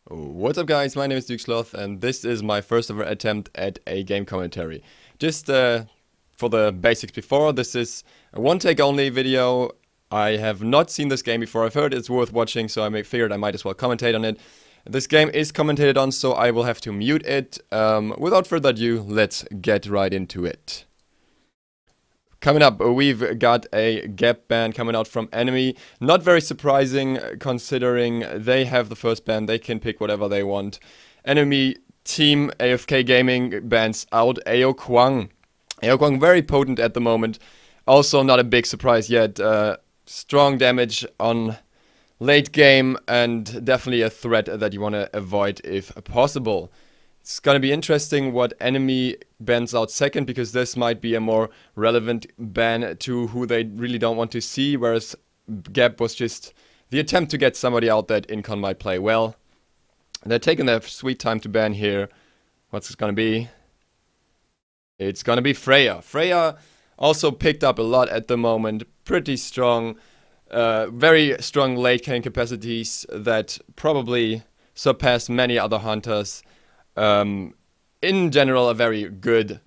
What's up guys, my name is Sloth, and this is my first ever attempt at a game commentary. Just for the basics before, this is a one take only video. I have not seen this game before. I've heard it's worth watching, so figured I might as well commentate on it. This game is commentated on, so I will have to mute it. Without further ado, let's get right into it. Coming up, we've got a gap ban coming out from enemy. Not very surprising, considering they have the first ban. They can pick whatever they want. Enemy team AFK Gaming bans out AO Kwang. AO Kwang very potent at the moment. Also not a big surprise yet. Strong damage on late game and definitely a threat that you want to avoid if possible. It's gonna be interesting what enemy bans out second, because this might be a more relevant ban to who they really don't want to see, whereas Gap was just the attempt to get somebody out that Incon might play well. They're taking their sweet time to ban here. What's it gonna be? It's gonna be Freya. Freya also picked up a lot at the moment. Pretty strong. Very strong late game capacities that probably surpass many other hunters. In general, a very good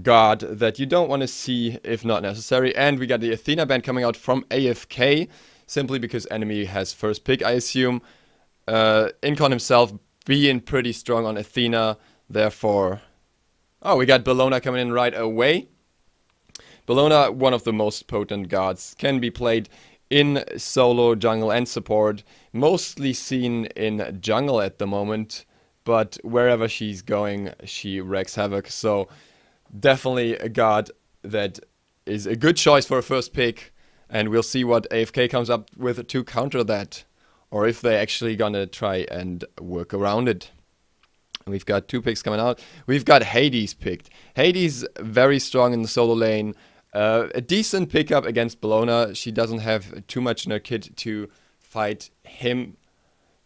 god that you don't want to see if not necessary. And we got the Athena ban coming out from AFK, simply because enemy has first pick, I assume. Incon himself being pretty strong on Athena, therefore... Oh, we got Bellona coming in right away. Bellona, one of the most potent gods, can be played in solo, jungle and support. Mostly seen in jungle at the moment, but wherever she's going, she wreaks havoc. So definitely a god that is a good choice for a first pick. And we'll see what AFK comes up with to counter that, or if they're actually gonna try and work around it. We've got two picks coming out. We've got Hades picked. Hades very strong in the solo lane. A decent pickup against Bellona. She doesn't have too much in her kit to fight him,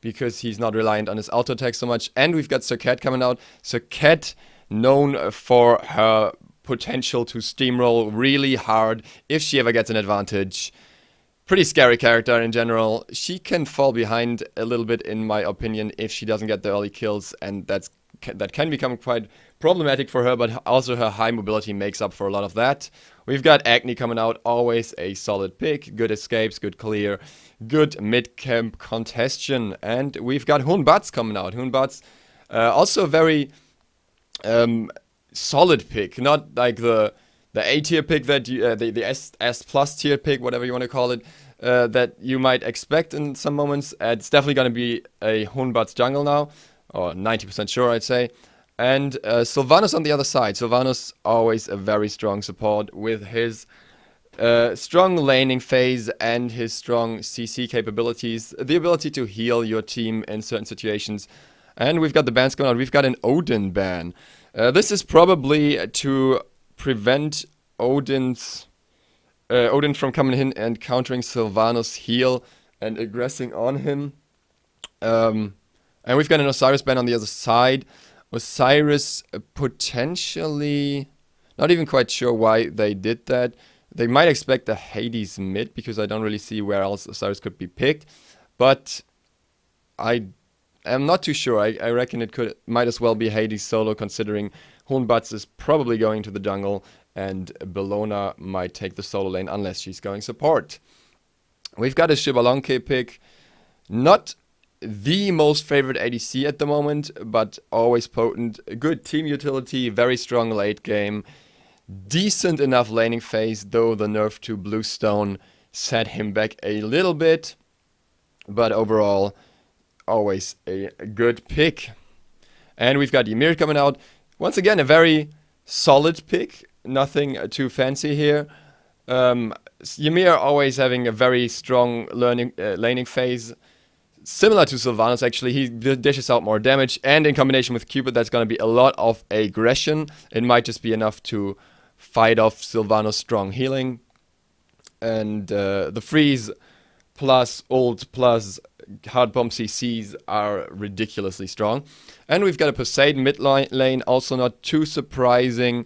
because he's not reliant on his auto attack so much. And we've got Serket coming out. Serket, known for her potential to steamroll really hard if she ever gets an advantage. Pretty scary character in general. She can fall behind a little bit, in my opinion, if she doesn't get the early kills, and that can become quite problematic for her, but also her high mobility makes up for a lot of that. We've got Agni coming out, always a solid pick. Good escapes, good clear, good mid-camp congestion. And we've got Hunbatz coming out. Hunbatz, also a very solid pick. Not like the A tier pick that you, the S plus tier pick, whatever you want to call it, that you might expect in some moments. It's definitely going to be a Hunbatz jungle now, or 90% sure, I'd say. And Sylvanas on the other side. Sylvanas, always a very strong support with his strong laning phase and his strong CC capabilities. The ability to heal your team in certain situations. And we've got the bans going on. We've got an Odin ban. This is probably to prevent Odin from coming in and countering Sylvanas' heal and aggressing on him. And we've got an Osiris ban on the other side. Osiris potentially... Not even quite sure why they did that. They might expect a Hades mid, because I don't really see where else Osiris could be picked. But I am not too sure. I reckon it might as well be Hades solo, considering Hunbatz is probably going to the jungle, and Bellona might take the solo lane unless she's going support. We've got a Shibalonke pick. Not the most favorite ADC at the moment, but always potent. Good team utility, very strong late game. Decent enough laning phase, though the nerf to Bluestone set him back a little bit. But overall, always a good pick. And we've got Ymir coming out. Once again, a very solid pick. Nothing too fancy here. Ymir always having a very strong laning phase. Similar to Sylvanas, actually. He dishes out more damage, and in combination with Cupid, that's going to be a lot of aggression. It might just be enough to fight off Sylvanas' strong healing. And the freeze plus ult plus hard bomb CCs are ridiculously strong. And we've got a Poseidon mid lane, also not too surprising.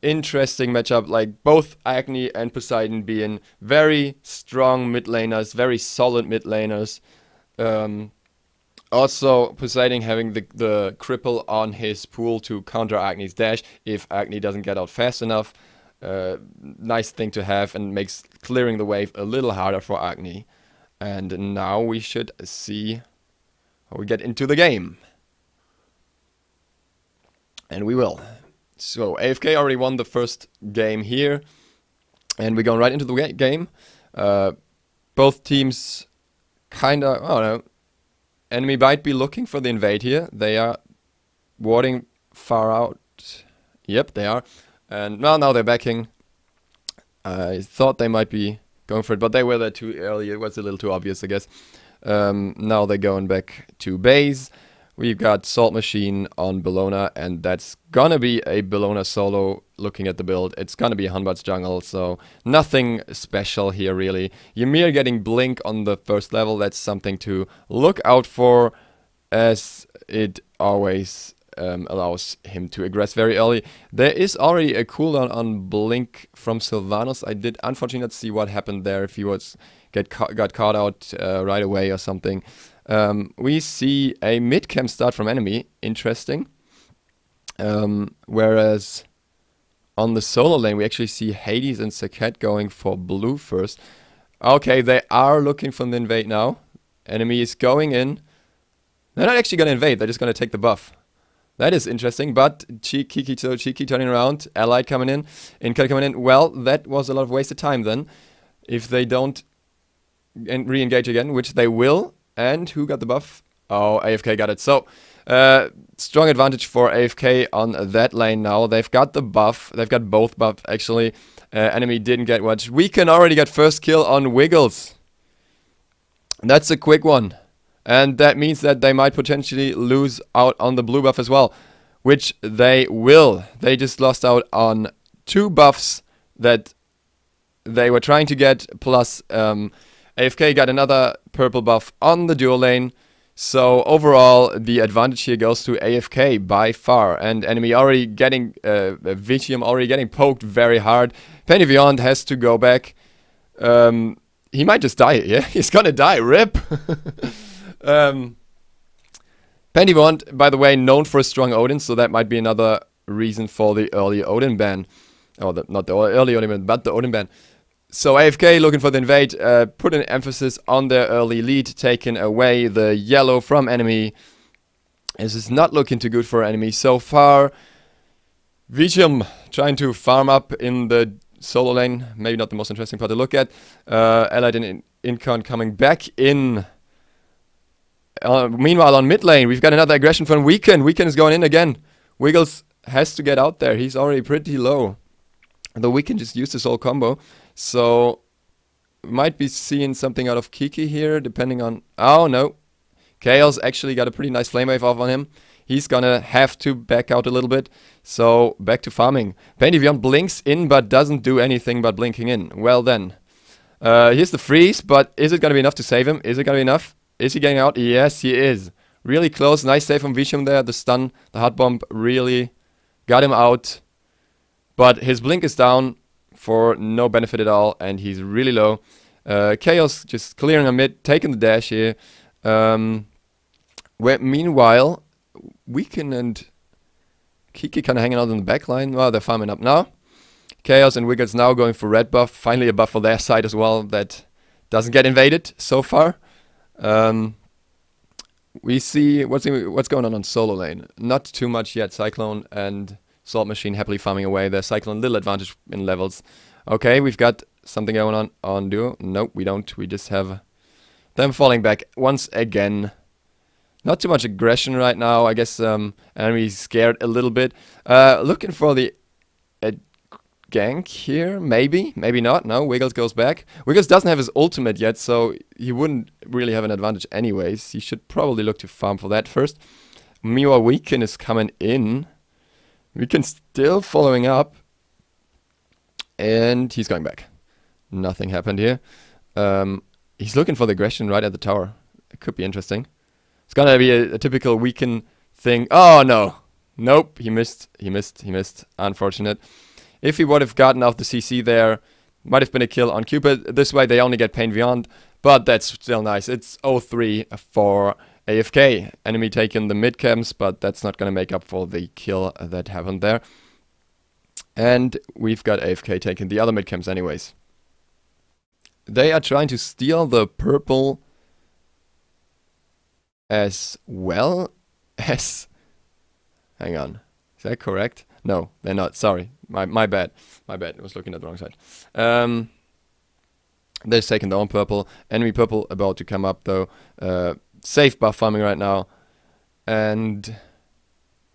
Interesting matchup, like both Agni and Poseidon being very strong mid laners, very solid mid laners. Also, Poseidon having the cripple on his pool to counter Agni's dash if Agni doesn't get out fast enough. Nice thing to have, and makes clearing the wave a little harder for Agni. And now we should see how we get into the game. And we will. So, AFK already won the first game here. And we're going right into the game. Both teams kinda, I don't know. Enemy might be looking for the invade here. They are warding far out. Yep, they are. And now they're backing. I thought they might be going for it, but they were there too early. It was a little too obvious, I guess. Now they're going back to base. We've got Salt Machine on Bellona, and that's gonna be a Bellona solo. Looking at the build, it's gonna be Hanbat's jungle, so nothing special here really. Ymir getting Blink on the first level, that's something to look out for, as it always allows him to aggress very early. There is already a cooldown on Blink from Sylvanas. I did unfortunately not see what happened there, if he got caught out right away or something. We see a mid-camp start from enemy, interesting. Whereas on the solo lane we actually see Hades and Saket going for blue first. Okay, they are looking for the invade now. Enemy is going in. They're not actually going to invade, they're just going to take the buff. That is interesting, but Cheeky turning around, Allied coming in, Inca coming in. Well, that was a lot of wasted time then. If they don't re-engage again, which they will. And who got the buff? Oh, AFK got it. So, strong advantage for AFK on that lane now. They've got the buff. They've got both buffs, actually. Enemy didn't get much. We can already get first kill on Wiggles. That's a quick one. And that means that they might potentially lose out on the blue buff as well. Which they will. They just lost out on 2 buffs that they were trying to get. Plus, AFK got another purple buff on the dual lane. So overall, the advantage here goes to AFK by far. And enemy already getting, Vitium already getting poked very hard. Pennyvion has to go back. He might just die, yeah? He's gonna die, rip! Pennyvion, by the way, known for a strong Odin, so that might be another reason for the early Odin ban. Oh, not the early Odin ban, but the Odin ban. So AFK looking for the invade, put an emphasis on their early lead, taking away the yellow from enemy. This is not looking too good for enemy so far. Vitium trying to farm up in the solo lane, maybe not the most interesting part to look at. Allied and Incon coming back in. Meanwhile on mid lane, we've got another aggression from Weekend. Weekend is going in again. Wiggles has to get out there, he's already pretty low. The Weekend just used his whole combo. So, might be seeing something out of Kiki here, depending on... Oh, no. Chaos actually got a pretty nice flame wave off on him. He's gonna have to back out a little bit. So, back to farming. Pendyvion blinks in, but doesn't do anything but blinking in. Well then. Here's the freeze, but is it gonna be enough to save him? Is it gonna be enough? Is he getting out? Yes, he is. Really close. Nice save from Visham there. The stun, the hot bomb really got him out. But his blink is down for no benefit at all, and he's really low. Chaos just clearing a mid, taking the dash here. Meanwhile, Weekend and Kiki kind of hanging out in the back line. Well, they're farming up now. Chaos and Wiggles now going for red buff. Finally a buff for their side as well that doesn't get invaded so far. We see what's going on solo lane. Not too much yet. Cyclone and Salt Machine happily farming away. Their Cyclone little advantage in levels. Okay, we've got something going on duo. Nope, we don't. We just have them falling back once again. Not too much aggression right now. I guess enemy's scared a little bit. Looking for the gank here. Maybe, maybe not. No, Wiggles goes back. Wiggles doesn't have his ultimate yet, so he wouldn't really have an advantage anyways. He should probably look to farm for that first. Meanwhile, Weekend is coming in. Weekend still following up. And he's going back. Nothing happened here. He's looking for the aggression right at the tower. It could be interesting. It's gonna be a typical Weekend thing. Oh no. Nope, he missed. He missed. Unfortunate. If he would have gotten off the CC there, might have been a kill on Cupid. This way they only get Pain Beyond, but that's still nice. It's 0-3 for AFK. Enemy taking the mid camps, but that's not going to make up for the kill that happened there. And we've got AFK taking the other mid camps anyways. They are trying to steal the purple as well as... Hang on. Is that correct? No, they're not. Sorry. My bad. My bad. I was looking at the wrong side. They're taking their own purple. Enemy purple about to come up though. Safe buff farming right now. And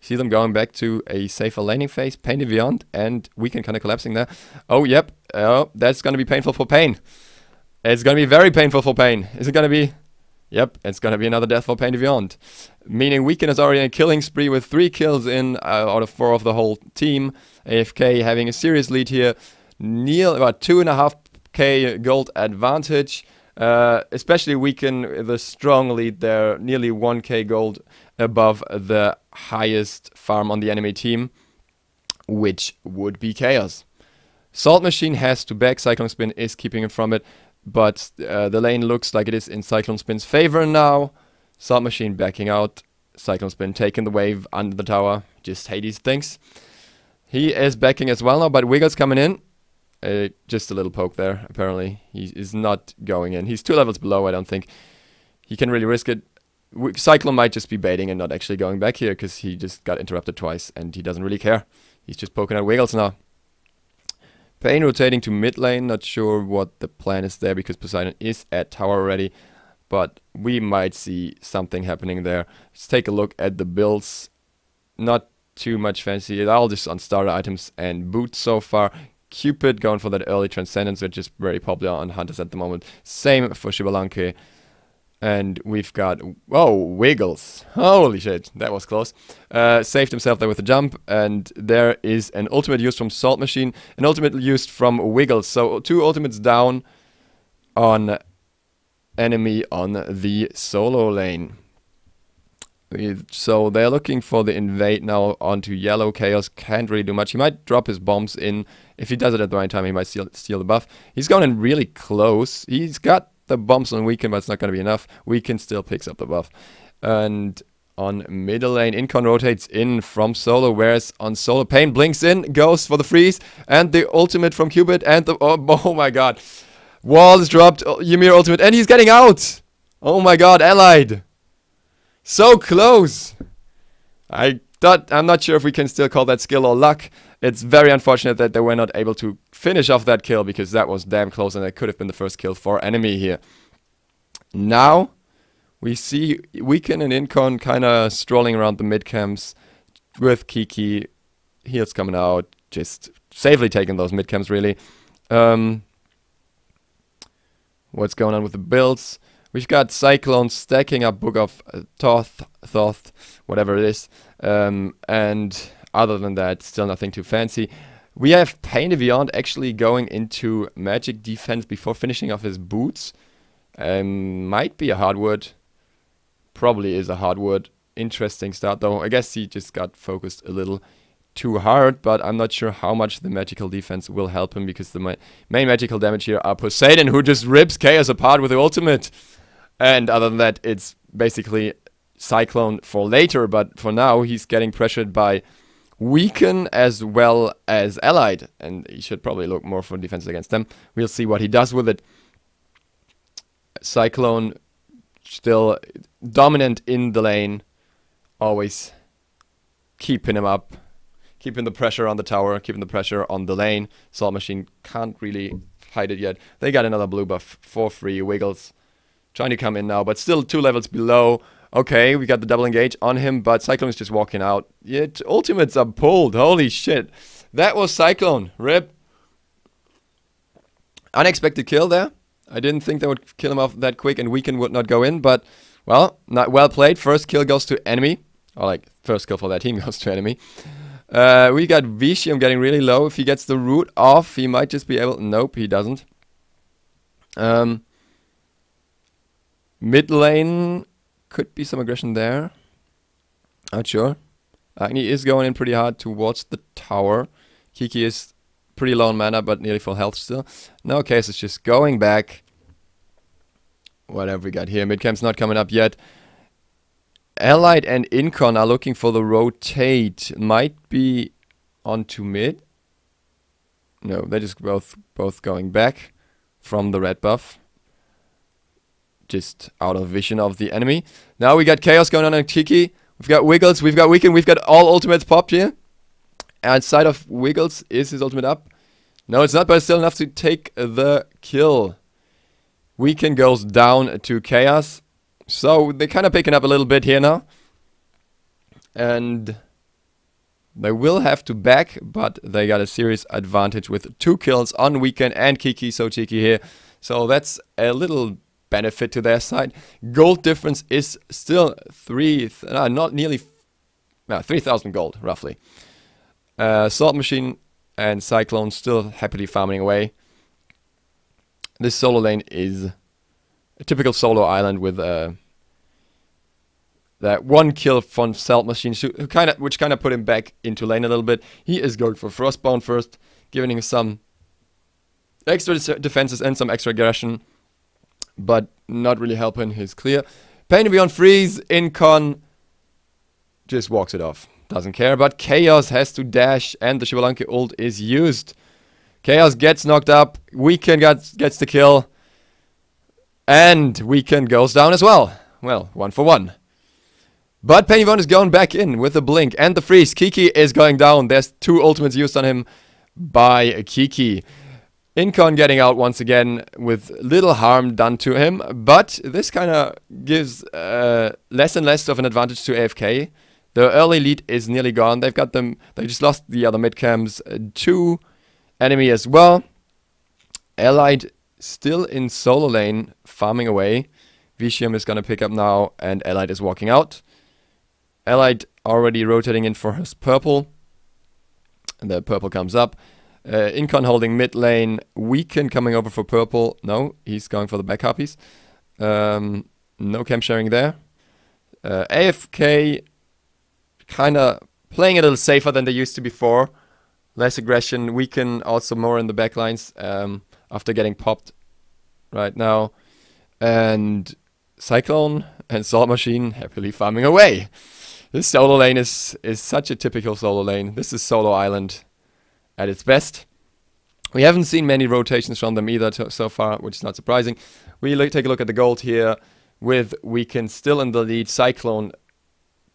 see them going back to a safer laning phase. Pain Beyond and Weaken kind of collapsing there. Oh, yep. Oh, that's going to be painful for Pain. It's going to be very painful for Pain. Is it going to be... Yep, it's going to be another death for Pain Beyond. Meaning Weaken is already in a killing spree with 3 kills in out of 4 of the whole team. AFK having a serious lead here. Near about 2.5k gold advantage. Especially Weaken, the strong lead there. Nearly 1k gold above the highest farm on the enemy team. Which would be Chaos. Salt Machine has to back. Cyclone Spin is keeping him from it. But the lane looks like it is in Cyclone Spin's favor now. Salt Machine backing out. Cyclone Spin taking the wave under the tower. Just Hades things. He is backing as well now, but Wiggle's coming in. Just a little poke there, apparently. He is not going in. He's 2 levels below, I don't think he can really risk it. Cyclone might just be baiting and not actually going back here, because he just got interrupted twice, and he doesn't really care. He's just poking at Wiggles now. Pain rotating to mid lane, not sure what the plan is there because Poseidon is at tower already, but we might see something happening there. Let's take a look at the builds. Not too much fancy, all just on starter items and boots so far. Cupid going for that early Transcendence, which is very popular on Hunters at the moment. Same for Shibalanke. And we've got, whoa, Wiggles. Holy shit, that was close. Saved himself there with a jump. And there is an ultimate used from Salt Machine. An ultimate used from Wiggles. So 2 ultimates down on enemy on the solo lane. So they're looking for the invade now onto yellow. Chaos can't really do much. He might drop his bombs in. If he does it at the right time, he might steal the buff. He's gone in really close. He's got the bombs on Weaken, but it's not going to be enough. Weaken still picks up the buff. And on middle lane, Incon rotates in from solo, whereas on solo, Pain blinks in, goes for the freeze, and the ultimate from Cupid, and the... Oh my god. Wall is dropped, Ymir ultimate, and he's getting out! Oh my god, allied! So close! I'm not sure if we can still call that skill or luck. It's very unfortunate that they were not able to finish off that kill, because that was damn close and that could have been the first kill for enemy here. Now, we see Weaken and Incon kind of strolling around the mid camps with Kiki. Heals coming out, just safely taking those mid camps really. What's going on with the builds? We've got Cyclone stacking up Book of Thoth, whatever it is. And other than that, still nothing too fancy. We have Pain Beyond actually going into magic defense before finishing off his boots. Might be a hardwood. Probably is a hardwood. Interesting start though. I guess he just got focused a little too hard, but I'm not sure how much the magical defense will help him, because the main magical damage here are Poseidon, who just rips Chaos apart with the ultimate. And other than that, it's basically Cyclone for later, but for now he's getting pressured by Weaken as well as Allied, and he should probably look more for defense against them. We'll see what he does with it. Cyclone still dominant in the lane, always keeping him up, keeping the pressure on the tower, keeping the pressure on the lane. Salt Machine can't really hide it yet. They got another blue buff for free. Wiggles trying to come in now, but still 2 levels below. Okay, we got the double engage on him, but Cyclone is just walking out. Yet ultimates are pulled. Holy shit. That was Cyclone. RIP. Unexpected kill there. I didn't think they would kill him off that quick and Weaken would not go in, but, well, not well played. First kill goes to enemy. Or, like, first kill for that team goes to enemy. We got Vicium getting really low. If he gets the root off, he might just be able... Nope, he doesn't. Mid lane... Could be some aggression there. Not sure. Agni is going in pretty hard towards the tower. Kiki is pretty low on mana, but nearly full health still. No case, it's just going back. Whatever we got here. Mid camp's not coming up yet. Allied and Incon are looking for the rotate. Might be onto mid. No, they're just both going back from the red buff. Just out of vision of the enemy. Now we got Chaos going on Kiki. We've got Wiggles, we've got Weekend, we've got all ultimates popped here. Outside of Wiggles, is his ultimate up? No, it's not, but it's still enough to take the kill. Weekend goes down to Chaos. So they're kind of picking up a little bit here now. And they will have to back, but they got a serious advantage with 2 kills on Weekend and Kiki, so cheeky here. So that's a little benefit to their side. Gold difference is still 3,000 gold, roughly. Salt Machine and Cyclone still happily farming away. This solo lane is a typical solo island with that 1 kill from Salt Machine, which kind of put him back into lane a little bit. He is going for Frostbound first, giving him some extra defenses and some extra aggression, but not really helping his clear. Pain Beyond Freeze, Incon just walks it off. Doesn't care, but Chaos has to dash, and the Shivalanki ult is used. Chaos gets knocked up, Weekend gets the kill, and Weekend goes down as well. Well, 1 for 1. But Pennyvon is going back in with the blink and the freeze. Kiki is going down. There's 2 ultimates used on him by Kiki. Incon getting out once again with little harm done to him, but this kind of gives less and less of an advantage to AFK. The early lead is nearly gone. They've got them. They just lost the other mid camps to enemy as well. Allied still in solo lane, farming away. Vicium is gonna pick up now, and Allied is walking out. Allied already rotating in for his purple. And the purple comes up. Incon holding mid lane. Weekend coming over for purple. No, he's going for the back harpies. No camp sharing there. AFK kind of playing a little safer than they used to before. Less aggression. Weekend also more in the back lines after getting popped right now. And Cyclone and Salt Machine happily farming away. This solo lane is such a typical solo lane. This is Solo Island at its best. We haven't seen many rotations from them either so far, which is not surprising. We take a look at the gold here with Weekend still in the lead. Cyclone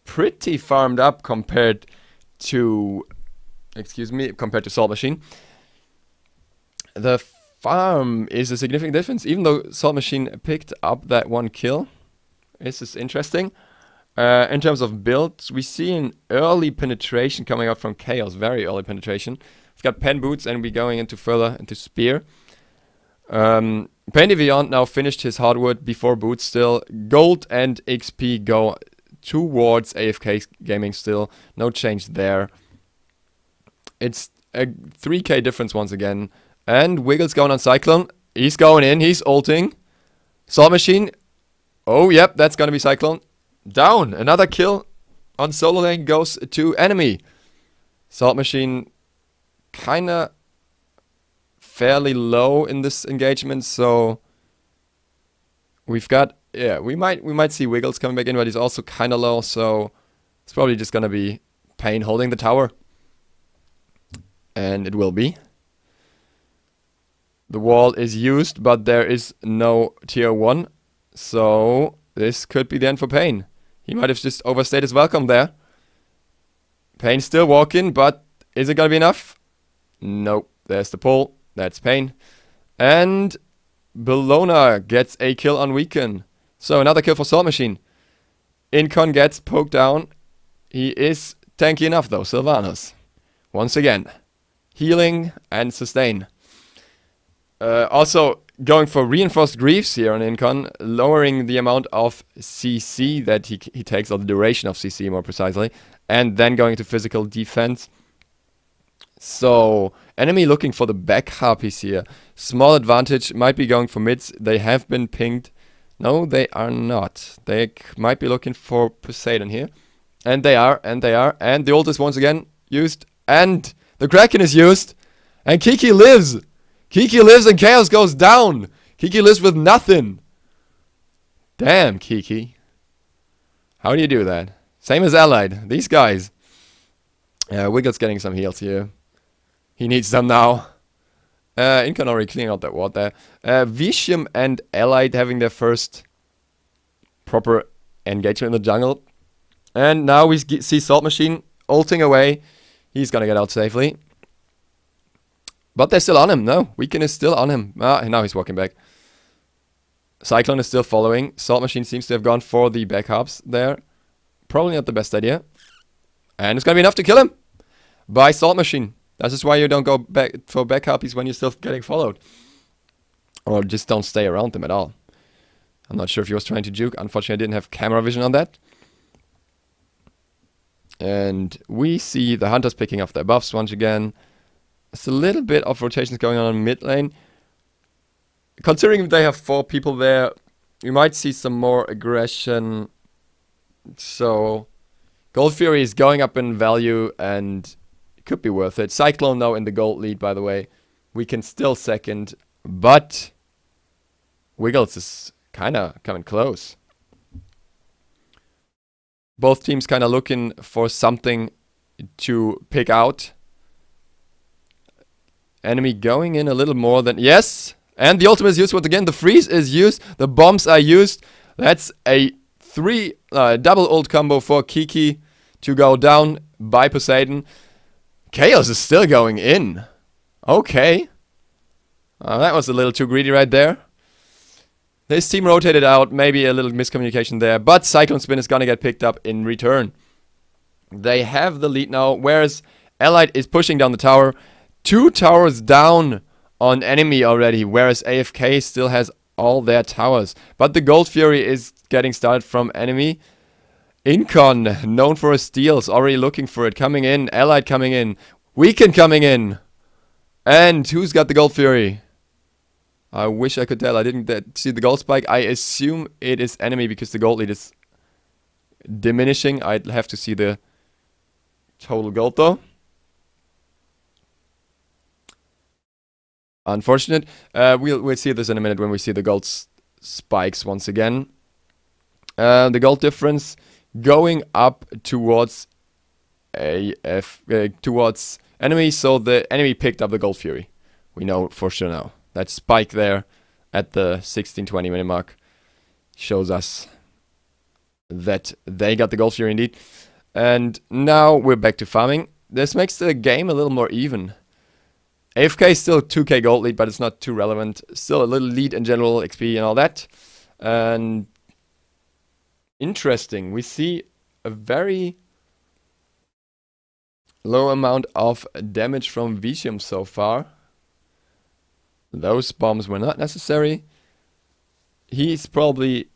pretty farmed up compared to, compared to Salt Machine. The farm is a significant difference, even though Salt Machine picked up that 1 kill. This is interesting. In terms of builds, we see an early penetration coming out from Chaos, very early penetration. We've got Pen Boots and we're going into further into Spear. Penny Beyond now finished his hardwood before Boots still. Gold and XP go towards AFK Gaming still. No change there. It's a 3k difference once again. And Wiggles going on Cyclone. He's going in, he's ulting. Salt Machine. Oh, yep, that's gonna be Cyclone. Down. Another kill on solo lane goes to enemy. Salt Machine kinda fairly low in this engagement, so we've got, yeah, we might see Wiggles coming back in, but he's also kinda low, so it's probably just gonna be Pain holding the tower. And it will be. The wall is used, but there is no tier 1, so this could be the end for Pain. He might have just overstayed his welcome there. Pain still walking, but is it gonna be enough? Nope. There's the pull. That's Pain. And Bellona gets a kill on Weekend. So another kill for Salt Machine. Incon gets poked down. He is tanky enough though, Sylvanas. Once again. Healing and sustain. Also going for Reinforced Greaves here on Incon, lowering the amount of CC that he takes, or the duration of CC more precisely, and then going to physical defense. So, enemy looking for the back harpies here. Small advantage, might be going for mids. They have been pinged. No, they are not. They might be looking for Poseidon here. And they are, and the ult is once again used, and the Kraken is used, and Kiki lives! Kiki lives and Chaos goes down. Kiki lives with nothing. Damn, Kiki. How do you do that? Same as Allied. These guys. Wiggle's getting some heals here. He needs them now. Incon already cleaning out that ward there. Vicium and Allied having their first proper engagement in the jungle. And now we see Salt Machine ulting away. He's gonna get out safely. But they're still on him. No, Weaken is still on him. Now he's walking back. Cyclone is still following. Salt Machine seems to have gone for the backups there. Probably not the best idea. And it's gonna be enough to kill him. By Salt Machine. That's just why you don't go back for backups when you're still getting followed. Or just don't stay around them at all. I'm not sure if he was trying to juke. Unfortunately, I didn't have camera vision on that. And we see the Hunters picking up their buffs once again. There's a little bit of rotations going on in mid lane. Considering they have 4 people there, we might see some more aggression. So, Gold Fury is going up in value and it could be worth it. Cyclone now in the gold lead, by the way. We can still second, but Wiggles is kind of coming close. Both teams kind of looking for something to pick out. Enemy going in a little more than... Yes! And the ultimate is used once again. The freeze is used. The bombs are used. That's a double ult combo for Kiki to go down by Poseidon. Chaos is still going in. Okay. That was a little too greedy right there. This team rotated out. Maybe a little miscommunication there. But Cyclone Spin is going to get picked up in return. They have the lead now. Whereas Allied is pushing down the tower. 2 towers down on enemy already. Whereas AFK still has all their towers. But the Gold Fury is getting started from enemy. Incon, known for his steals, already looking for it. Coming in. Allied coming in. Weaken coming in. And who's got the Gold Fury? I wish I could tell. I didn't see the gold spike. I assume it is enemy because the gold lead is diminishing. I'd have to see the total gold though. Unfortunate. We'll see this in a minute when we see the gold spikes once again. The gold difference going up towards towards enemy. So the enemy picked up the Gold Fury. We know for sure now. That spike there at the 16-20 minute mark shows us that they got the Gold Fury indeed. And now we're back to farming. This makes the game a little more even. AFK is still 2k gold lead, but it's not too relevant. Still a little lead in general, XP and all that. And interesting, we see a very low amount of damage from Vicium so far. Those bombs were not necessary. He's probably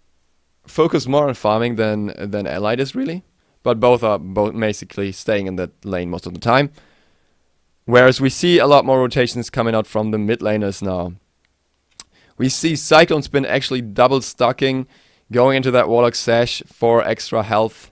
focused more on farming than Allied is really. But both are basically staying in that lane most of the time. Whereas we see a lot more rotations coming out from the mid laners now. We see Cyclone Spin actually double stocking, going into that Warlock Sash for extra health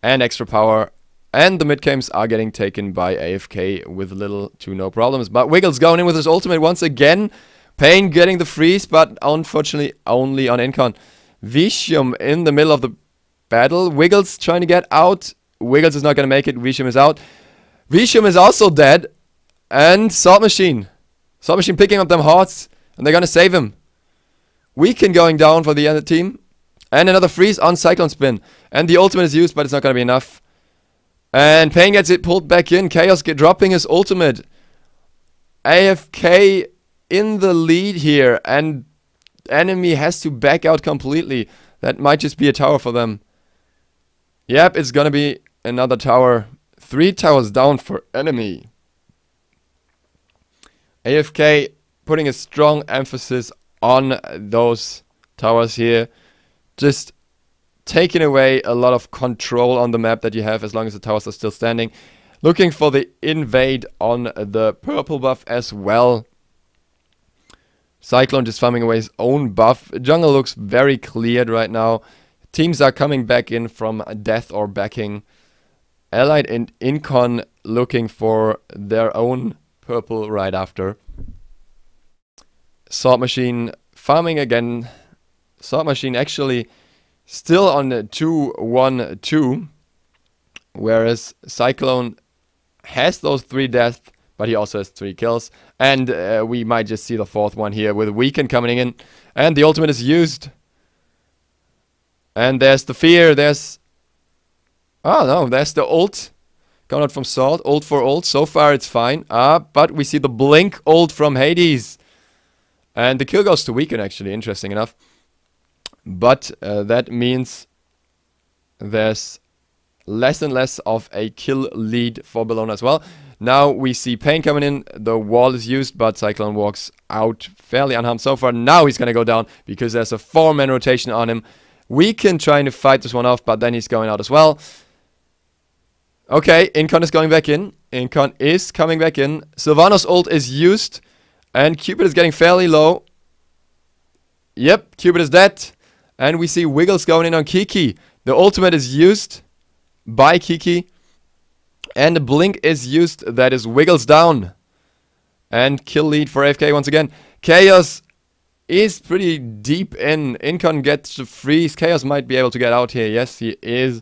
and extra power. And the mid games are getting taken by AFK with little to no problems. But Wiggles going in with his ultimate once again. Pain getting the freeze, but unfortunately only on Incon. Vicium in the middle of the battle. Wiggles trying to get out. Wiggles is not going to make it. Vicium is out. Vicium is also dead. And Salt Machine. Salt Machine picking up them hearts. And they're going to save him. Weaken going down for the other team. And another freeze on Cyclone Spin. And the ultimate is used, but it's not going to be enough. And Pain gets it pulled back in. Chaos dropping his ultimate. AFK in the lead here. And enemy has to back out completely. That might just be a tower for them. Yep, it's going to be another tower. 3 towers down for enemy. AFK putting a strong emphasis on those towers here. Just taking away a lot of control on the map that you have as long as the towers are still standing. Looking for the invade on the purple buff as well. Cyclone just farming away his own buff. Jungle looks very cleared right now. Teams are coming back in from death or backing. Allied and Incon looking for their own purple right after. Salt Machine farming again. Salt Machine actually Still on 2-1-2. Whereas Cyclone has those 3 deaths, but he also has 3 kills. And we might just see the 4th one here with Weaken coming in. And the ultimate is used. And there's the fear, there's... Oh no, there's the ult. Coming out from Salt, ult for ult. So far it's fine. But we see the blink ult from Hades. And the kill goes to Weaken actually, interesting enough. But that means there's less and less of a kill lead for Bellona as well. Now we see Pain coming in, the wall is used, but Cyclone walks out fairly unharmed so far. Now he's gonna go down because there's a 4-man rotation on him. Weaken trying to fight this one off, but then he's going out as well. Okay, Incon is going back in. Incon is coming back in. Sylvanos' ult is used, and Cupid is getting fairly low. Yep, Cupid is dead. And we see Wiggles going in on Kiki. The ultimate is used by Kiki. And the blink is used. That is Wiggles down. And kill lead for AFK once again. Chaos is pretty deep in. Incon gets to freeze. Chaos might be able to get out here. Yes, he is.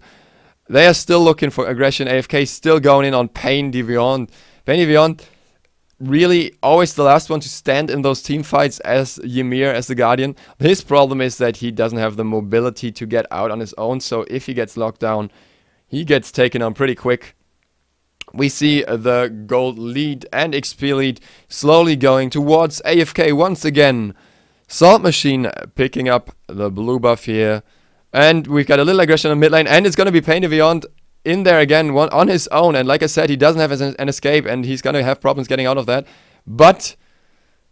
They are still looking for aggression. AFK still going in on Pain Deviant. Pain Deviant really always the last one to stand in those team fights as Ymir, as the Guardian. His problem is that he doesn't have the mobility to get out on his own. So if he gets locked down, he gets taken on pretty quick. We see the gold lead and XP lead slowly going towards AFK once again. Salt Machine picking up the blue buff here. And we've got a little aggression on mid lane. And it's going to be Pain Deviant in there again on his own. And like I said, he doesn't have an escape. And he's going to have problems getting out of that. But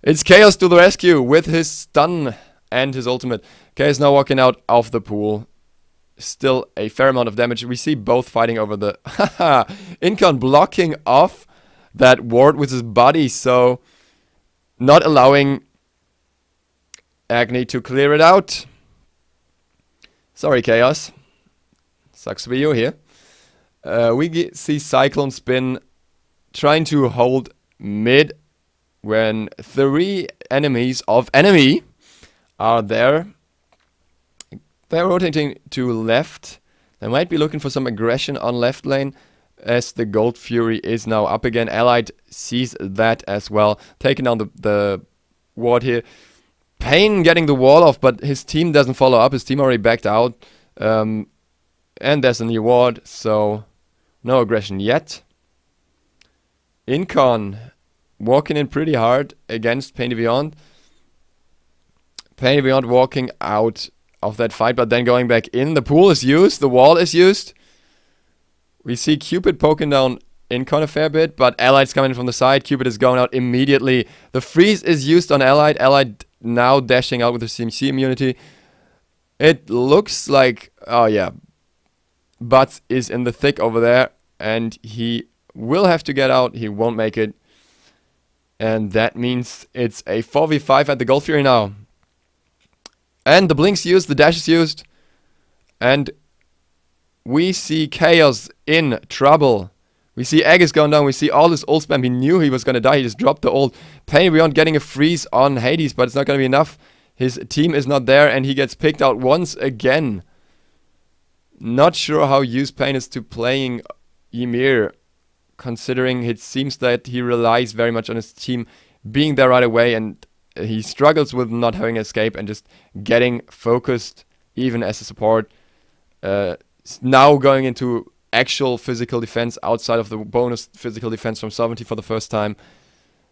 it's Chaos to the rescue with his stun and his ultimate. Chaos now walking out of the pool. Still a fair amount of damage. We see both fighting over the... Haha! Incon blocking off that ward with his body. So not allowing Agni to clear it out. Sorry, Chaos. Sucks to be you here. We see Cyclone Spin trying to hold mid when 3 enemies of enemy are there. They're rotating to left. They might be looking for some aggression on left lane as the Gold Fury is now up again. Allied sees that as well. Taking down the ward here. Pain getting the wall off, but his team doesn't follow up. His team already backed out. And there's a new ward, so no aggression yet. Incon walking in pretty hard against Pain Deviant. Pain Deviant walking out of that fight, but then going back in. The pool is used, the wall is used. We see Cupid poking down Incon a fair bit, but Allied's coming from the side. Cupid is going out immediately. The freeze is used on Allied. Allied now dashing out with the CMC immunity. It looks like, oh yeah, Butts is in the thick over there, and he will have to get out. He won't make it. And that means it's a 4v5 at the Gold Fury now. And the blink's used, the dash is used. And we see Chaos in trouble. We see Egg is going down, we see all this ult spam. He knew he was going to die, he just dropped the ult. Pain Beyond getting a freeze on Hades, but it's not going to be enough. His team is not there, and he gets picked out once again. Not sure how used Pain is to playing Ymir, considering it seems that he relies very much on his team being there right away, and he struggles with not having escape and just getting focused, even as a support. Now going into actual physical defense outside of the bonus physical defense from Sovereignty for the first time.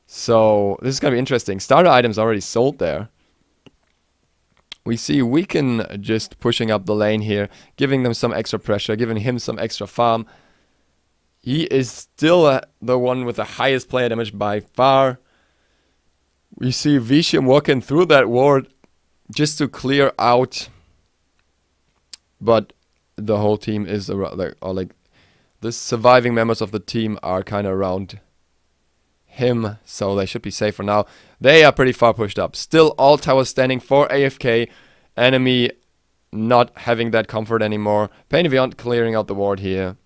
So this is going to be interesting. Starter items already sold there. We see Weaken just pushing up the lane here, giving them some extra pressure, giving him some extra farm. He is still the one with the highest player damage by far. We see Vishim walking through that ward just to clear out. But the whole team is around, like the surviving members of the team are kind of around him, so they should be safe for now. They are pretty far pushed up. Still all towers standing for AFK. Enemy not having that comfort anymore. Pain Deviant clearing out the ward here.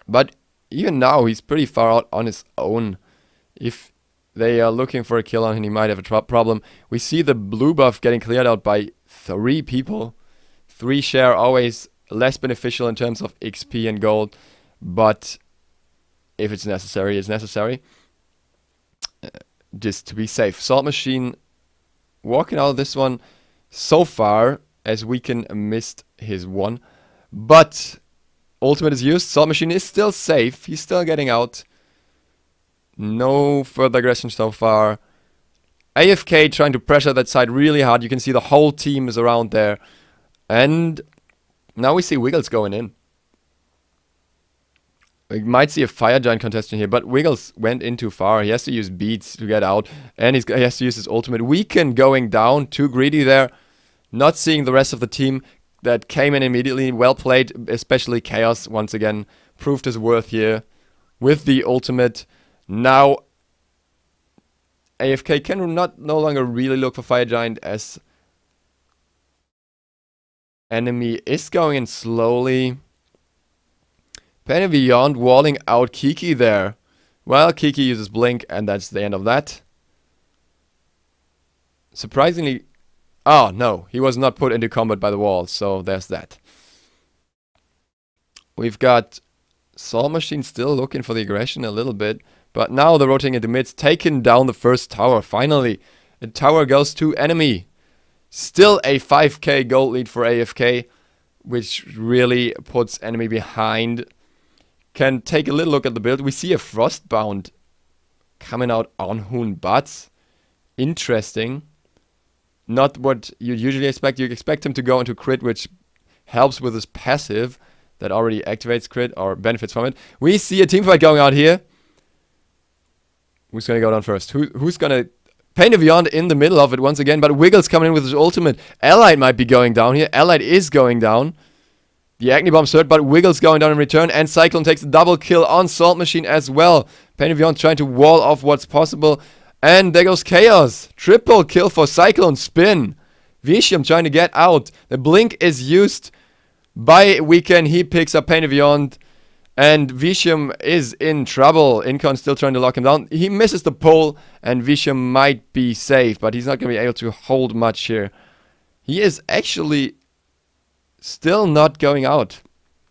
But even now he's pretty far out on his own. If they are looking for a kill on him, he might have a problem. We see the blue buff getting cleared out by 3 people. 3 share, always less beneficial in terms of XP and gold, but if it's necessary, it's necessary. Just to be safe. Salt Machine walking out of this one so far, as Weaken missed his one, but ultimate is used. Salt Machine is still safe. He's still getting out. No further aggression so far. AFK trying to pressure that side really hard. You can see the whole team is around there. And now we see Wiggles going in. We might see a Fire Giant contestant here, but Wiggles went in too far. He has to use beats to get out, and he has to use his ultimate. Weaken going down, too greedy there. Not seeing the rest of the team that came in immediately. Well played, especially Chaos once again. Proved his worth here with the ultimate. Now AFK can no longer really look for Fire Giant, as enemy is going in slowly. Penny Beyond walling out Kiki there. Well, Kiki uses Blink, and that's the end of that. Surprisingly... Oh, no. He was not put into combat by the wall, so there's that. We've got Salt Machine still looking for the aggression a little bit, but now they're rotating into mids, taking down the first tower, finally. The tower goes to enemy. Still a 5k gold lead for AFK, which really puts enemy behind. Can take a little look at the build. We see a Frostbound coming out on Hoon, but interesting. Not what you usually expect. You expect him to go into crit, which helps with his passive that already activates crit or benefits from it. We see a teamfight going out here. Who's going to go down first? Who's going to... Pain of Beyond in the middle of it once again, but Wiggles coming in with his ultimate. Allied might be going down here. Allied is going down. The Agni Bomb's hurt, but Wiggles going down in return, and Cyclone takes a double kill on Salt Machine as well. Pain of Beyond trying to wall off what's possible, and there goes Chaos. Triple kill for Cyclone. Spin. Visham trying to get out. The Blink is used by Weaken. He picks up Pain of Beyond, and Visham is in trouble. Incon still trying to lock him down. He misses the pole, and Visham might be safe, but he's not going to be able to hold much here. He is actually... still not going out.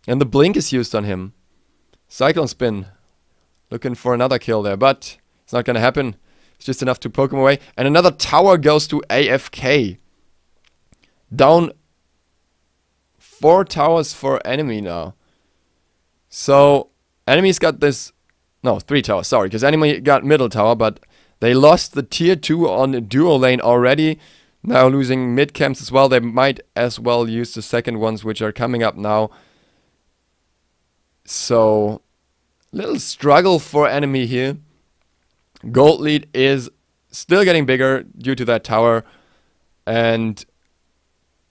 And the Blink is used on him. Cyclone Spin. Looking for another kill there, but it's not going to happen. It's just enough to poke him away. And another tower goes to AFK. Down 4 towers for enemy now. So, enemy's got this... No, 3 towers, sorry. Because enemy got middle tower, but they lost the tier 2 on the duo lane already. Now losing mid camps as well. They might as well use the second ones, which are coming up now. So, little struggle for enemy here. Gold lead is still getting bigger due to that tower. And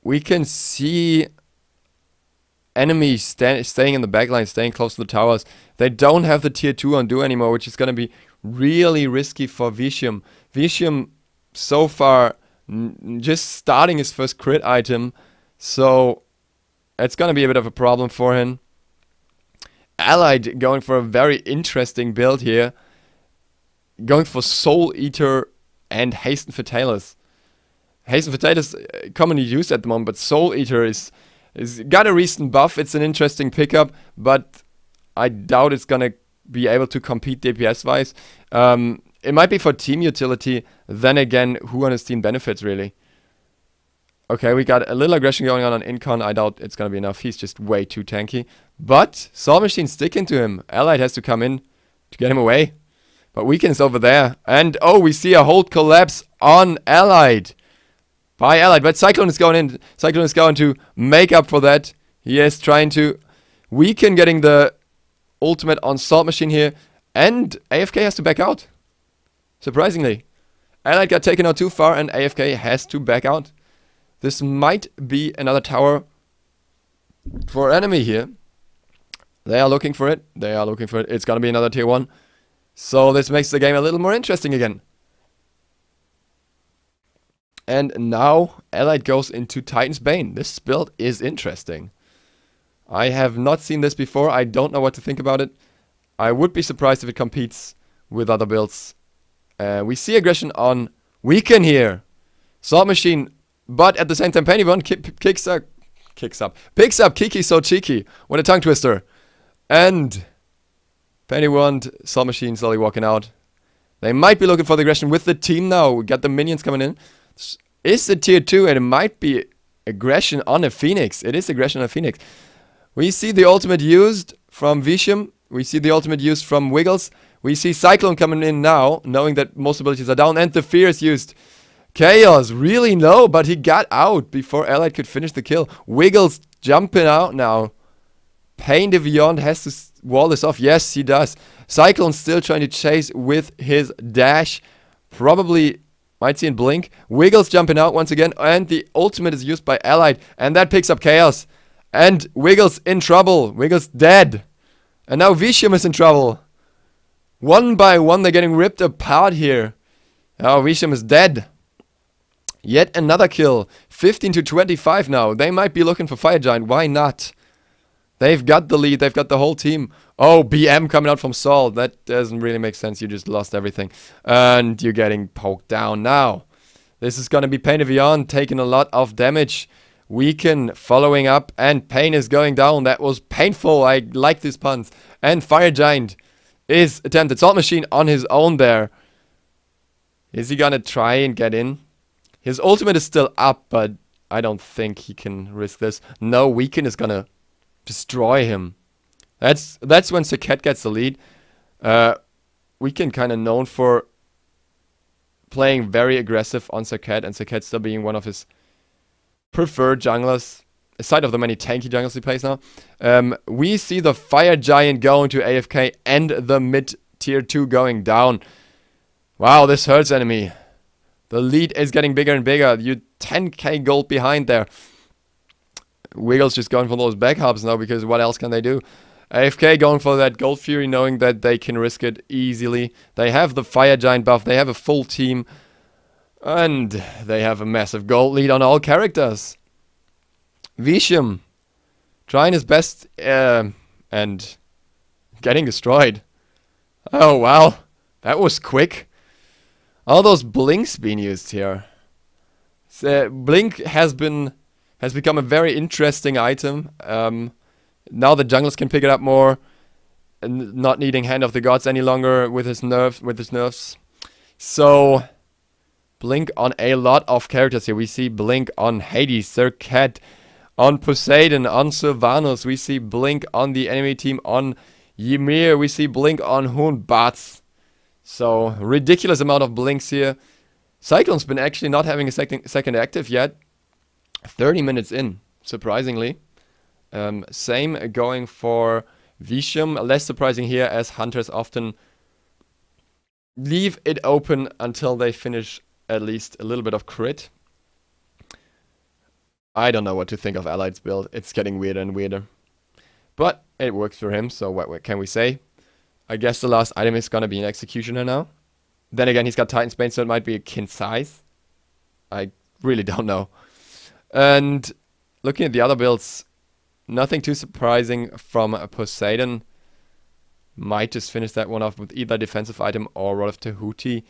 we can see enemy staying in the backline, staying close to the towers. They don't have the tier 2 on duo anymore, which is going to be really risky for Visham. Visham so far... just starting his first crit item, so it's gonna be a bit of a problem for him. Allied going for a very interesting build here, going for Soul Eater and Hasten Fatalis. Hasten Fatalis commonly used at the moment, but Soul Eater is got a recent buff. It's an interesting pickup, but I doubt it's gonna be able to compete DPS wise. It might be for team utility. Then again, who on his team benefits, really? Okay, we got a little aggression going on Incon. I doubt it's going to be enough. He's just way too tanky. But Salt Machine sticking to him. Allied has to come in to get him away. But Weaken's over there. And, oh, we see a hold collapse on Allied. By Allied. But Cyclone is going in. Cyclone is going to make up for that. He is trying to... Weaken getting the ultimate on Salt Machine here. And AFK has to back out. Surprisingly. Allied got taken out too far and AFK has to back out. This might be another tower for enemy here. They are looking for it. They are looking for it. It's gonna be another tier 1. So this makes the game a little more interesting again. And now Allied goes into Titan's Bane. This build is interesting. I have not seen this before. I don't know what to think about it. I would be surprised if it competes with other builds. We see aggression on Weaken here. Salt Machine, but at the same time, Penny Bond kicks a Kicks up. Picks up Kiki so cheeky. What a tongue twister. And Penny Wand, Soul Machine slowly walking out. They might be looking for the aggression with the team now. We got the minions coming in. It's a tier 2 and it might be aggression on a Phoenix. It is aggression on a Phoenix. We see the ultimate used from Visham. We see the ultimate used from Wiggles. We see Cyclone coming in now, knowing that most abilities are down. And the Fear is used. Chaos, really low, but he got out before Allied could finish the kill. Wiggles jumping out now. Pain the Beyond has to wall this off. Yes, he does. Cyclone still trying to chase with his dash. Probably might see in blink. Wiggles jumping out once again. And the ultimate is used by Allied. And that picks up Chaos. And Wiggles in trouble. Wiggles dead. And now Visham is in trouble. One by one they're getting ripped apart here. Oh, Visham is dead. Yet another kill. 15 to 25 now. They might be looking for Fire Giant. Why not? They've got the lead. They've got the whole team. Oh, BM coming out from Saul. That doesn't really make sense. You just lost everything. And you're getting poked down now. This is going to be Pain of Beyond taking a lot of damage. Weaken following up. And Pain is going down. That was painful. I like these puns. And Fire Giant is attempted. Salt Machine on his own there. Is he going to try and get in? His ultimate is still up, but I don't think he can risk this. No, Weaken is going to destroy him. That's when Saket gets the lead. Weaken kind of known for playing very aggressive on Saket, and Saket still being one of his preferred junglers, aside of the many tanky junglers he plays now. We see the Fire Giant going to AFK and the mid tier 2 going down. Wow, this hurts enemy. The lead is getting bigger and bigger. You 10k gold behind there. Wiggles just going for those back hubs now, because what else can they do? AFK going for that Gold Fury, knowing that they can risk it easily. They have the Fire Giant buff. They have a full team. And they have a massive gold lead on all characters. Visham trying his best and getting destroyed. Oh, wow. That was quick. All those blinks being used here. So, blink has become a very interesting item. Now the junglers can pick it up more, and not needing Hand of the Gods any longer with his nerfs. So blink on a lot of characters here. We see blink on Hades, Serket, on Poseidon, on Sylvanos. We see blink on the enemy team on Ymir. We see blink on Hoon Bats. So ridiculous amount of blinks here. Cyclone's been actually not having a second active yet. 30 minutes in, surprisingly. Same going for Visham. Less surprising here, as hunters often leave it open until they finish at least a little bit of crit. I don't know what to think of Allied's build. It's getting weirder and weirder. But it works for him, so what can we say? I guess the last item is gonna be an Executioner now. Then again, he's got Titan's Bane, so it might be a kin size. I really don't know. And looking at the other builds, nothing too surprising from Poseidon. Might just finish that one off with either defensive item or Rod of Tahuti.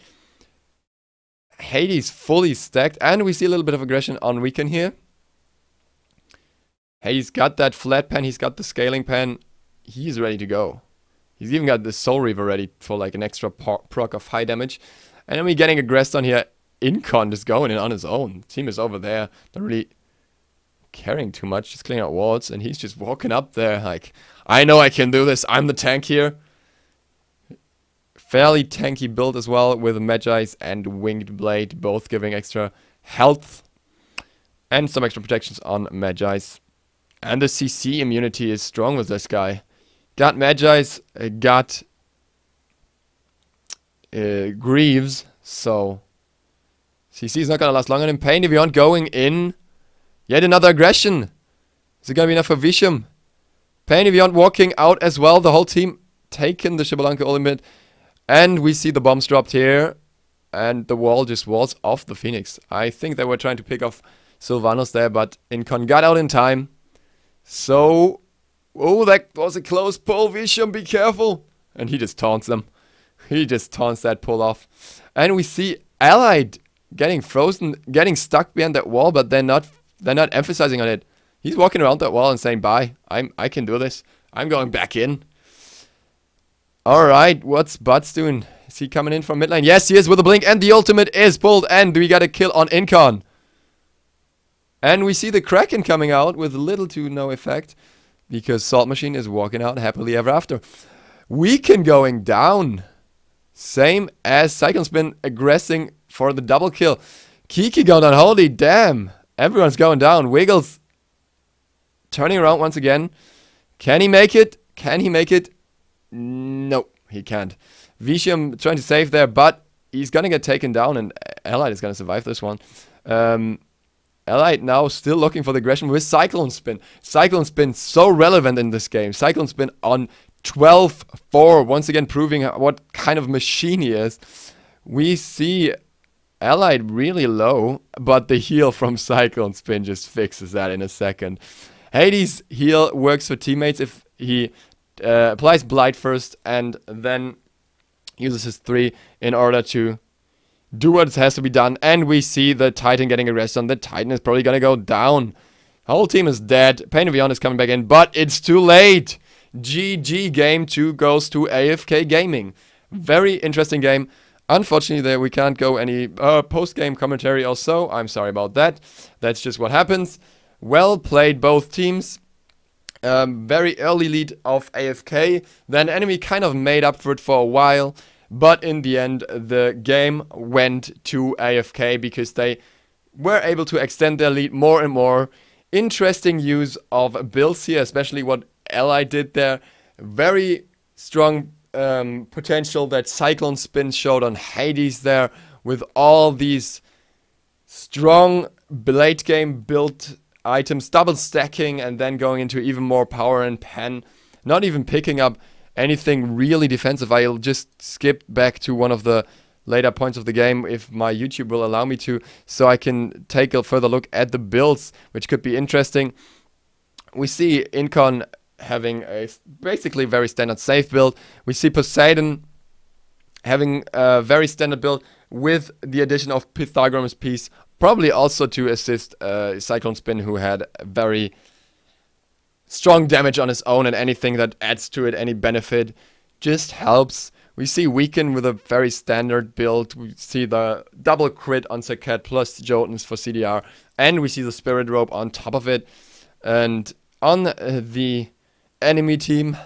Hades fully stacked, and we see a little bit of aggression on Weaken here. Hades got that flat pan, he's got the scaling pan. He's ready to go. He's even got the Soul Reaver ready for like an extra proc of high damage. And then we're getting aggressed on here. Incon just going in on his own. Team is over there. Not really caring too much. Just clearing out wards. And he's just walking up there like, I know I can do this. I'm the tank here. Fairly tanky build as well, with Magi's and Winged Blade both giving extra health. And some extra protections on Magi's. And the CC immunity is strong with this guy. Got Magi's, got Greaves, so CC is not gonna last long on him. Pain if you aren't going in. Yet another aggression. Is it gonna be enough for Visham? Pain if you aren't walking out as well. The whole team taking the Shibalanka ultimate. And we see the bombs dropped here. And the wall just walls off the Phoenix. I think they were trying to pick off Sylvanos there, but Incon got out in time. So, oh, that was a close pull. Visham, be careful. And he just taunts them. He just taunts that pull off. And we see Allied getting frozen, getting stuck behind that wall, but they're not emphasizing on it. He's walking around that wall and saying, bye, I can do this. I'm going back in. Alright, what's Butts doing? Is he coming in from mid lane? Yes, he is with a blink, and the ultimate is pulled, and we got a kill on Incon. And we see the Kraken coming out with little to no effect, because Salt Machine is walking out happily ever after. Weaken going down. Same as Cyclone Spin aggressing for the double kill. Kiki going down. Holy damn. Everyone's going down. Wiggles turning around once again. Can he make it? Can he make it? No, he can't. Vicium trying to save there, but he's going to get taken down, and Allied is going to survive this one. Allied now still looking for the aggression with Cyclone Spin. Cyclone Spin so relevant in this game. Cyclone Spin on 12-4, once again proving what kind of machine he is. We see Allied really low, but the heal from Cyclone Spin just fixes that in a second. Hades' heal works for teammates if he applies Blight first and then uses his 3 in order to do what has to be done. And we see the Titan getting a rest on. The Titan is probably going to go down. Whole team is dead. Pain of Beyond is coming back in, but it's too late. GG, game 2 goes to AFK Gaming. Very interesting game. Unfortunately, there we can't go any post-game commentary or so. I'm sorry about that. That's just what happens. Well played, both teams. Very early lead of AFK. Then enemy kind of made up for it for a while. But in the end, the game went to AFK because they were able to extend their lead more and more. Interesting use of builds here, especially what Ally did there. Very strong potential that Cyclone Spin showed on Hades there with all these strong late game build items, double stacking and then going into even more power and pen. Not even picking up anything really defensive. I'll just skip back to one of the later points of the game if my YouTube will allow me to, so I can take a further look at the builds, which could be interesting. We see Incon having a basically very standard safe build. We see Poseidon having a very standard build with the addition of Pythagoras Piece, probably also to assist Cyclone Spin, who had very strong damage on his own, and anything that adds to it, any benefit, just helps. We see Weaken with a very standard build. We see the double crit on Saket plus Jotuns for CDR. And we see the Spirit Rope on top of it. And on the enemy team,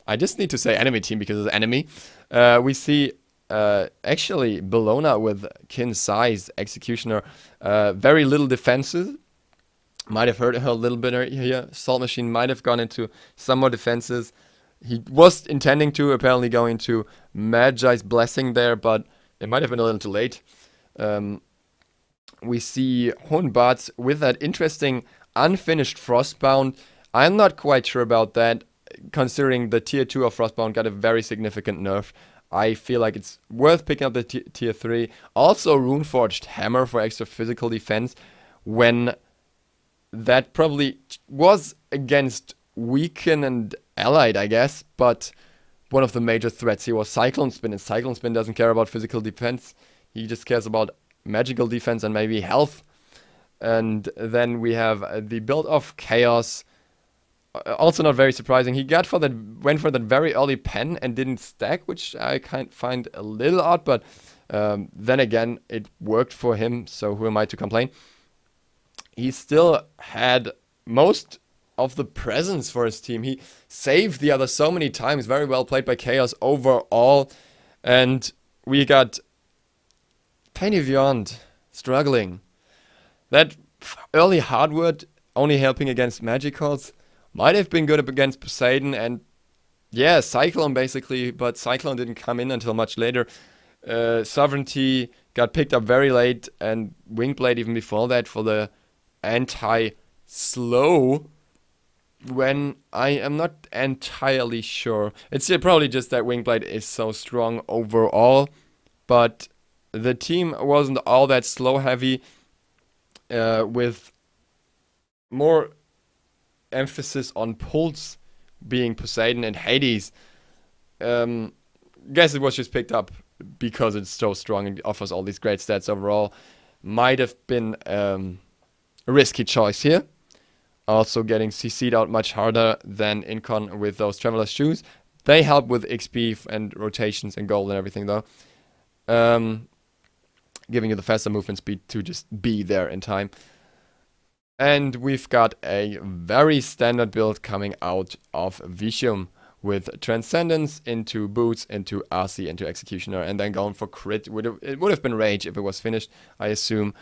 I just need to say enemy team because it's enemy. We see actually Bellona with Kin Size, Executioner. Very little defenses. Might have hurt her a little bit here. Salt Machine might have gone into some more defenses. He was intending to, apparently going to Magi's Blessing there, but it might have been a little too late. We see Hornbats with that interesting unfinished Frostbound. I'm not quite sure about that, considering the tier 2 of Frostbound got a very significant nerf. I feel like it's worth picking up the tier 3. Also Runeforged Hammer for extra physical defense, when that probably was against Weaken and Allied, I guess, but one of the major threats here was Cyclone Spin, and Cyclone Spin doesn't care about physical defense. He just cares about magical defense and maybe health. And then we have the build of Chaos. Also not very surprising. He went for that very early pen and didn't stack, which I find a little odd, but then again, it worked for him, so who am I to complain? He still had most of the presence for his team. He saved the other so many times. Very well played by Chaos overall. And we got Penny struggling. That early hardwood only helping against Magicals might have been good up against Poseidon and yeah, Cyclone basically, but Cyclone didn't come in until much later. Sovereignty got picked up very late, and Wingblade even before that for the anti-slow, when I am not entirely sure. It's probably just that Wingblade is so strong overall, but the team wasn't all that slow heavy, with more emphasis on pulse being Poseidon and Hades. Guess it was just picked up because it's so strong and offers all these great stats overall. Might have been a risky choice here. also getting CC'd out much harder than Incon with those Traveler's Shoes. They help with XP and rotations and gold and everything though. Giving you the faster movement speed to just be there in time. And we've got a very standard build coming out of Vitium with Transcendence into Boots, into RC, into Executioner, and then going for crit. It would have been Rage if it was finished, I assume.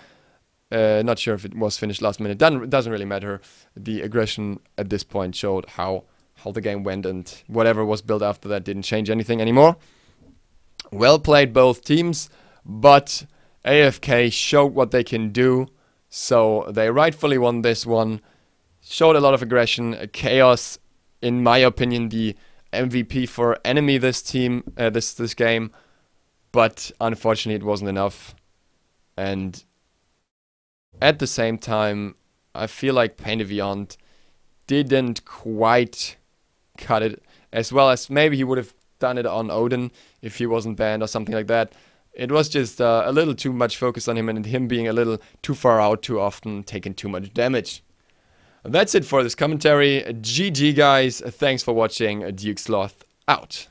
Not sure if it was finished last minute. Doesn't really matter. The aggression at this point showed how the game went, and whatever was built after that didn't change anything anymore. Well played both teams, but AFK showed what they can do, so they rightfully won this one. Showed a lot of aggression. Chaos, in my opinion, the MVP for enemy this team, this game, but unfortunately it wasn't enough. And at the same time, I feel like Painted Beyond didn't quite cut it as well as maybe he would have done it on Odin if he wasn't banned or something like that. It was just a little too much focus on him and him being a little too far out too often, taking too much damage. That's it for this commentary. GG guys, thanks for watching. Duke Sloth out.